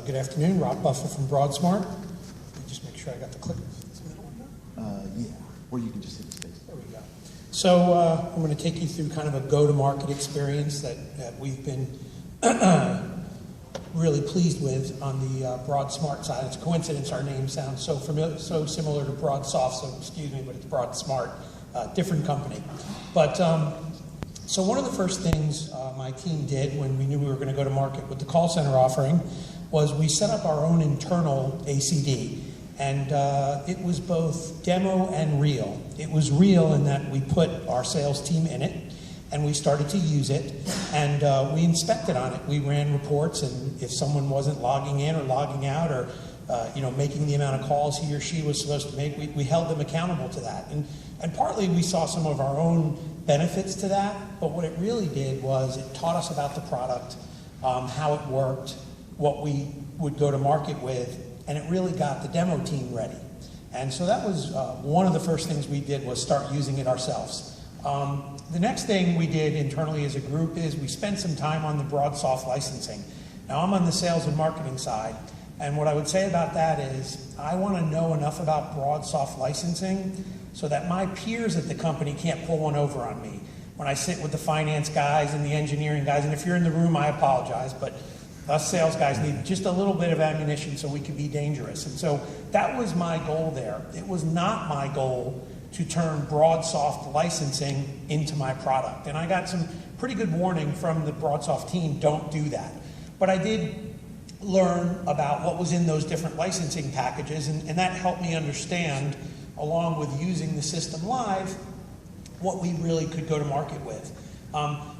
Good afternoon, Rob Buffa from Broadsoft. Let me just make sure I got the clicker. Yeah, or you can just hit the space. There we go. So I'm going to take you through kind of a go-to-market experience that we've been really pleased with on the Broadsmart side. It's a coincidence our name sounds so familiar, so similar to Broadsoft, so excuse me, but it's Broadsmart, different company. But so one of the first things my team did when we knew we were going to go to market with the call center offering was we set up our own internal ACD. And it was both demo and real. It was real in that we put our sales team in it, and we started to use it, and we inspected on it. We ran reports, and if someone wasn't logging in or logging out or making the amount of calls he or she was supposed to make, we held them accountable to that. And partly we saw some of our own benefits to that, but what it really did was it taught us about the product, how it worked, what we would go to market with, and it really got the demo team ready. And so that was one of the first things we did was start using it ourselves. The next thing we did internally as a group is we spent some time on the Broadsoft licensing. Now I'm on the sales and marketing side, and what I would say about that is I want to know enough about Broadsoft licensing so that my peers at the company can't pull one over on me. When I sit with the finance guys and the engineering guys, and if you're in the room, I apologize, but us sales guys need just a little bit of ammunition so we can be dangerous. And so that was my goal there. It was not my goal to turn Broadsoft licensing into my product. And I got some pretty good warning from the Broadsoft team, don't do that. But I did learn about what was in those different licensing packages, and that helped me understand, along with using the system live, what we really could go to market with.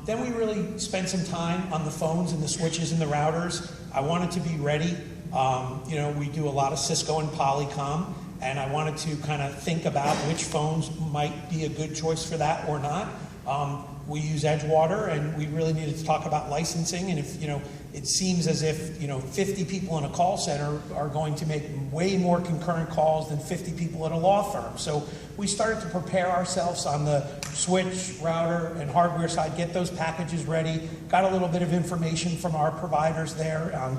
Then we really spent some time on the phones and the switches and the routers. I wanted to be ready. We do a lot of Cisco and Polycom, and I wanted to kind of think about which phones might be a good choice for that or not. We use Edgewater, and we really needed to talk about licensing. And if it seems as if 50 people in a call center are going to make way more concurrent calls than 50 people at a law firm. So we started to prepare ourselves on the switch, router, and hardware side, get those packages ready, got a little bit of information from our providers there on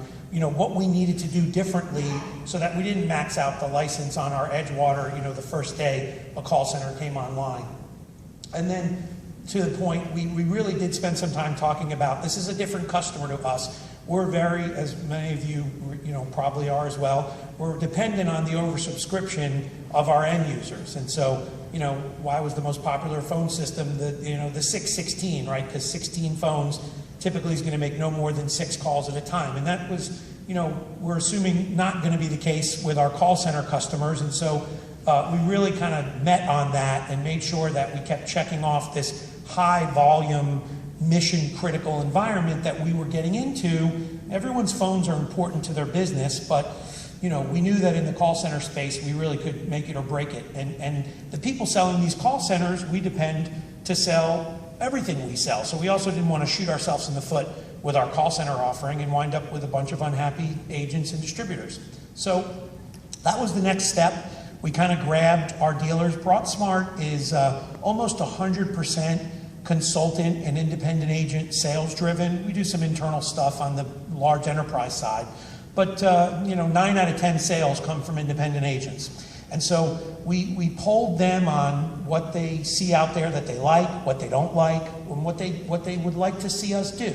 what we needed to do differently so that we didn't max out the license on our Edgewater the first day a call center came online. And then to the point, we really did spend some time talking about this is a different customer to us. We're very, as many of you probably are as well, we're dependent on the oversubscription of our end users. And so, why was the most popular phone system the 616, right? Because 16 phones typically is going to make no more than 6 calls at a time. And that was, we're assuming not going to be the case with our call center customers. And so we really kind of met on that and made sure that we kept checking off this high volume, mission critical environment that we were getting into. Everyone's phones are important to their business, but we knew that in the call center space, we really could make it or break it. And the people selling these call centers, we depend to sell everything we sell. So we also didn't want to shoot ourselves in the foot with our call center offering and wind up with a bunch of unhappy agents and distributors. So that was the next step. We kind of grabbed our dealers. Broadsmart is almost 100% consultant and independent agent sales driven. We do some internal stuff on the large enterprise side, but 9 out of 10 sales come from independent agents. And so we polled them on what they see out there that they like, what they don't like, and what they would like to see us do.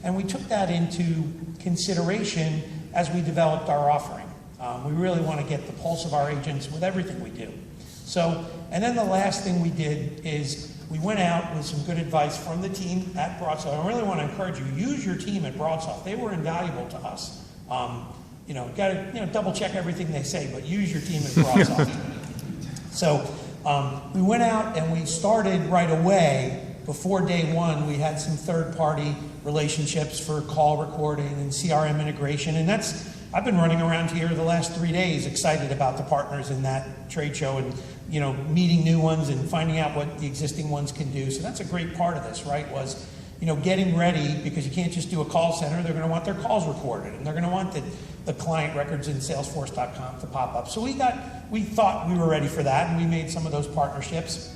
And we took that into consideration as we developed our offering. We really want to get the pulse of our agents with everything we do. So, and then the last thing we did is we went out with some good advice from the team at Broadsoft. I really want to encourage you, use your team at Broadsoft. They were invaluable to us. Got to double check everything they say, but use your team at Broadsoft. So we went out and we started right away. Before day one, we had some third-party relationships for call recording and CRM integration, and I've been running around here the last 3 days excited about the partners in that trade show and meeting new ones and finding out what the existing ones can do. So that's a great part of this, right, was getting ready, because you can't just do a call center. They're going to want their calls recorded, and they're going to want the client records in salesforce.com to pop up. So we got we thought we were ready for that, and we made some of those partnerships.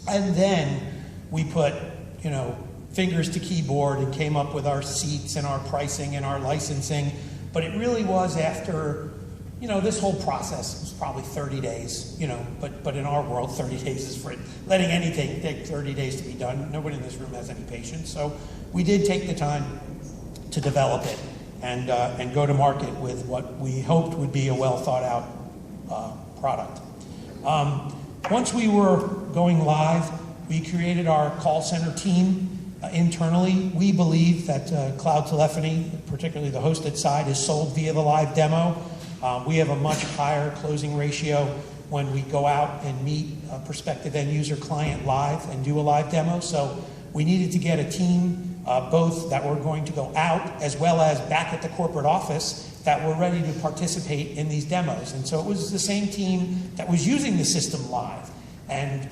And then we put, fingers to keyboard and came up with our seats and our pricing and our licensing. But it really was after, this whole process was probably 30 days, but in our world, 30 days is for letting anything take 30 days to be done. Nobody in this room has any patience. So we did take the time to develop it and go to market with what we hoped would be a well thought out product. Once we were going live, we created our call center team internally. We believe that cloud telephony, particularly the hosted side, is sold via the live demo. We have a much higher closing ratio when we go out and meet a prospective end user client live and do a live demo. So we needed to get a team, both that were going to go out as well as back at the corporate office, that were ready to participate in these demos. And so it was the same team that was using the system live. And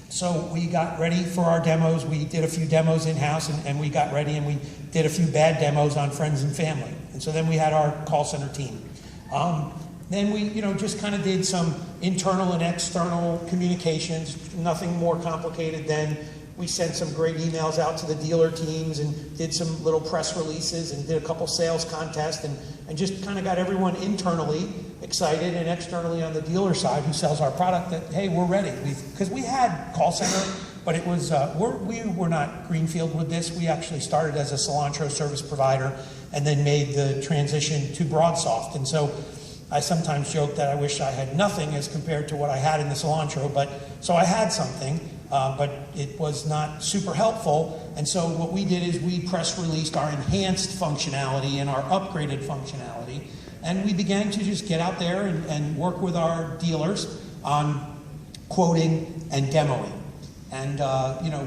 so we got ready for our demos. We did a few demos in-house, and we got ready, and we did a few bad demos on friends and family. And so then we had our call center team. Then we, just kind of did some internal and external communications, nothing more complicated than we sent some great emails out to the dealer teams and did some little press releases and did a couple sales contests and just kind of got everyone internally excited and externally on the dealer side who sells our product that, hey, we're ready. Because we had call center, but it was, we were not greenfield with this. We actually started as a Cilantro service provider and then made the transition to Broadsoft. And so I sometimes joke that I wish I had nothing as compared to what I had in the Cilantro, so I had something. But it was not super helpful. And so what we did is we press released our enhanced functionality and our upgraded functionality. And we began to just get out there and work with our dealers on quoting and demoing. And,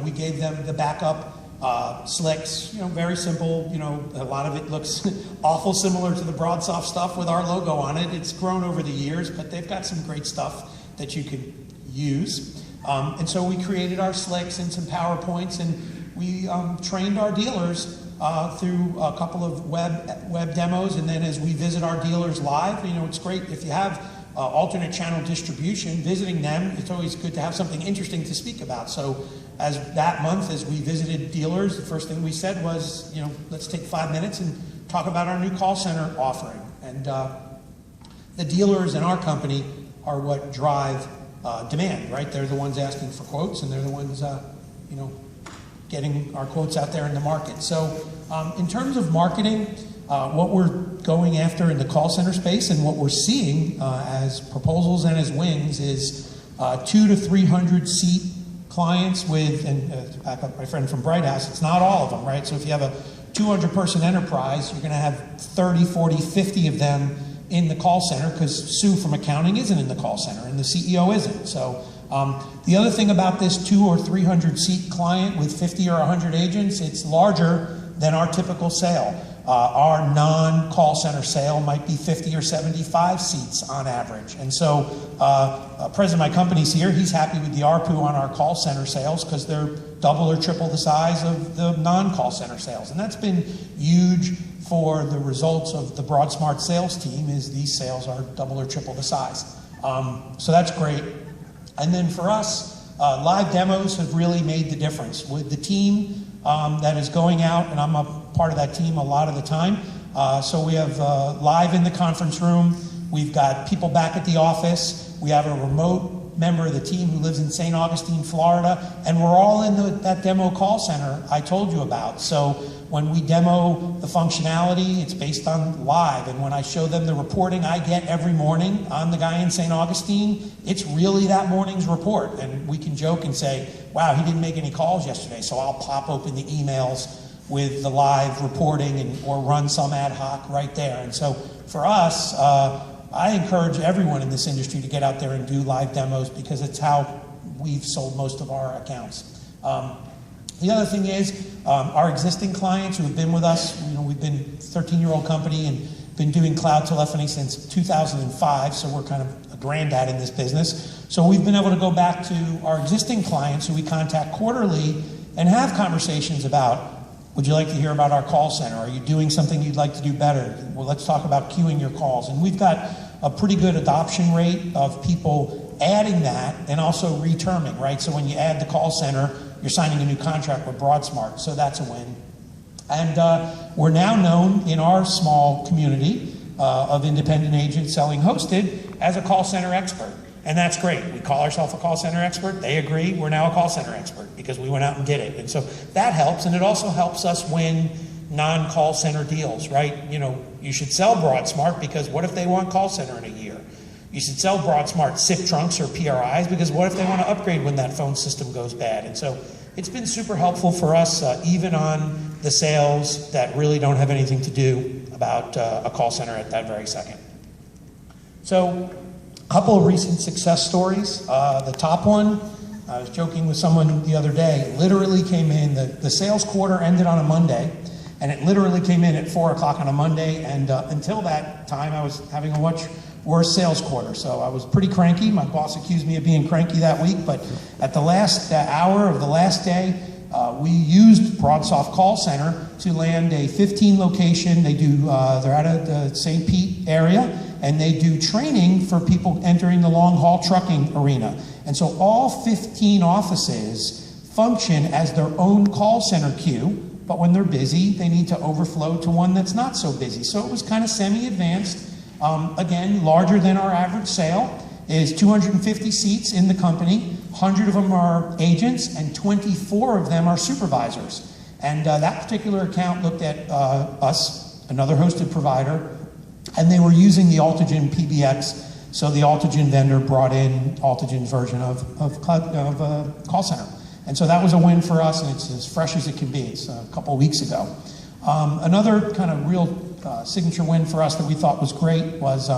we gave them the backup slicks, very simple. A lot of it looks awful similar to the Broadsoft stuff with our logo on it. It's grown over the years, but they've got some great stuff that you could use. And so we created our slicks and some PowerPoints, and we trained our dealers through a couple of web demos. And then as we visit our dealers live, it's great if you have alternate channel distribution, visiting them, it's always good to have something interesting to speak about. So as that month, as we visited dealers, the first thing we said was, let's take 5 minutes and talk about our new call center offering. And the dealers in our company are what drive demand, right? They're the ones asking for quotes, and they're the ones, getting our quotes out there in the market. So in terms of marketing, what we're going after in the call center space and what we're seeing as proposals and as wins is 200 to 300 seat clients with, and to back up my friend from Bright House, it's not all of them, right? So if you have a 200 person enterprise, you're going to have 30, 40, 50 of them in the call center, because Sue from accounting isn't in the call center and the CEO isn't. So the other thing about this 200 or 300 seat client with 50 or 100 agents, it's larger than our typical sale. Our non-call center sale might be 50 or 75 seats on average. And so president of my company's here. He's happy with the ARPU on our call center sales because they're double or triple the size of the non-call center sales. And that's been huge for the results of the Broadsmart sales team, is these sales are double or triple the size. So that's great. And then for us, live demos have really made the difference. With the team that is going out, and I'm a part of that team a lot of the time, so we have live in the conference room, we've got people back at the office, we have a remote member of the team who lives in St. Augustine, Florida, and we're all in that demo call center I told you about. So when we demo the functionality, it's based on live, and when I show them the reporting I get every morning on the guy in St. Augustine, it's really that morning's report. And we can joke and say, wow, he didn't make any calls yesterday, so I'll pop open the emails with the live reporting or run some ad hoc right there. And so for us, I encourage everyone in this industry to get out there and do live demos, because it's how we've sold most of our accounts. The other thing is our existing clients who have been with us, we've been a 13-year-old company and been doing cloud telephony since 2005, so we're kind of a granddad in this business. So we've been able to go back to our existing clients who we contact quarterly and have conversations about, would you like to hear about our call center? Are you doing something you'd like to do better? Well, let's talk about queuing your calls. And we've got a pretty good adoption rate of people adding that and also reterming, right? So when you add the call center, you're signing a new contract with Broadsmart, so that's a win. And we're now known in our small community of independent agents selling hosted as a call center expert. And that's great. We call ourselves a call center expert. They agree we're now a call center expert because we went out and did it. And so that helps, and it also helps us win non-call center deals, right? You know, you should sell Broadsmart because what if they want call center in a year? You should sell Broadsmart SIP trunks or PRIs because what if they want to upgrade when that phone system goes bad? And so it's been super helpful for us, even on the sales that really don't have anything to do about a call center at that very second. So a couple of recent success stories. The top one, I was joking with someone the other day, literally came in, the sales quarter ended on a Monday, and it literally came in at 4 o'clock on a Monday, and until that time I was having a much worse sales quarter. So I was pretty cranky. My boss accused me of being cranky that week, but at the last hour of the last day, we used Broadsoft Call Center to land a 15 location. They do, they're out of the St. Pete area, and they do training for people entering the long haul trucking arena. And so all 15 offices function as their own call center queue, but when they're busy, they need to overflow to one that's not so busy. So it was kind of semi-advanced. Again, larger than our average sale. Is 250 seats in the company, 100 of them are agents, and 24 of them are supervisors. And that particular account looked at us, another hosted provider, and they were using the Altigen PBX, so the Altigen vendor brought in Altigen's version of call center. And so that was a win for us, and it's as fresh as it can be. It's a couple of weeks ago. Another kind of real signature win for us that we thought was great was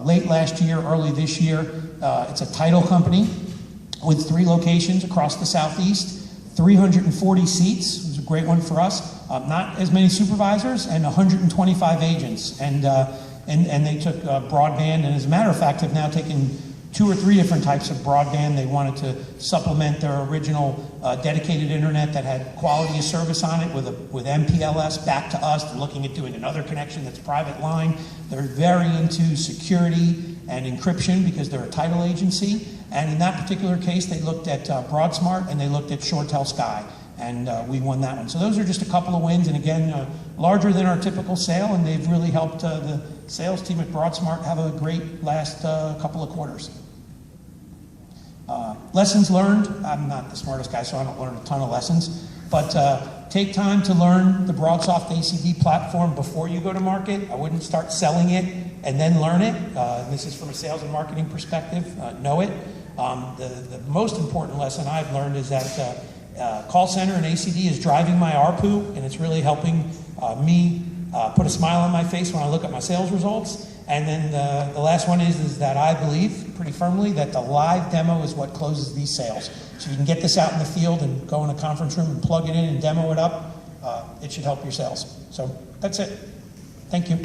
late last year, early this year. It's a title company with 3 locations across the Southeast, 340 seats. It was a great one for us. Not as many supervisors and 125 agents. And they took broadband, and as a matter of fact, have now taken 2 or 3 different types of broadband. They wanted to supplement their original dedicated internet that had quality of service on it with MPLS back to us. They're looking at doing another connection that's private line. They're very into security and encryption because they're a title agency. And in that particular case, they looked at Broadsmart and they looked at ShoreTel Sky. And we won that one. So those are just a couple of wins. And again, larger than our typical sale. And they've really helped the sales team at Broadsmart have a great last couple of quarters. Lessons learned. I'm not the smartest guy, so I don't learn a ton of lessons. But take time to learn the Broadsoft ACD platform before you go to market. I wouldn't start selling it and then learn it. This is from a sales and marketing perspective. Know it. The most important lesson I've learned is that call center and ACD is driving my ARPU, and it's really helping me put a smile on my face when I look at my sales results. And then the last one is that I believe pretty firmly that the live demo is what closes these sales. So you can get this out in the field and go in a conference room and plug it in and demo it up. It should help your sales. So that's it. Thank you.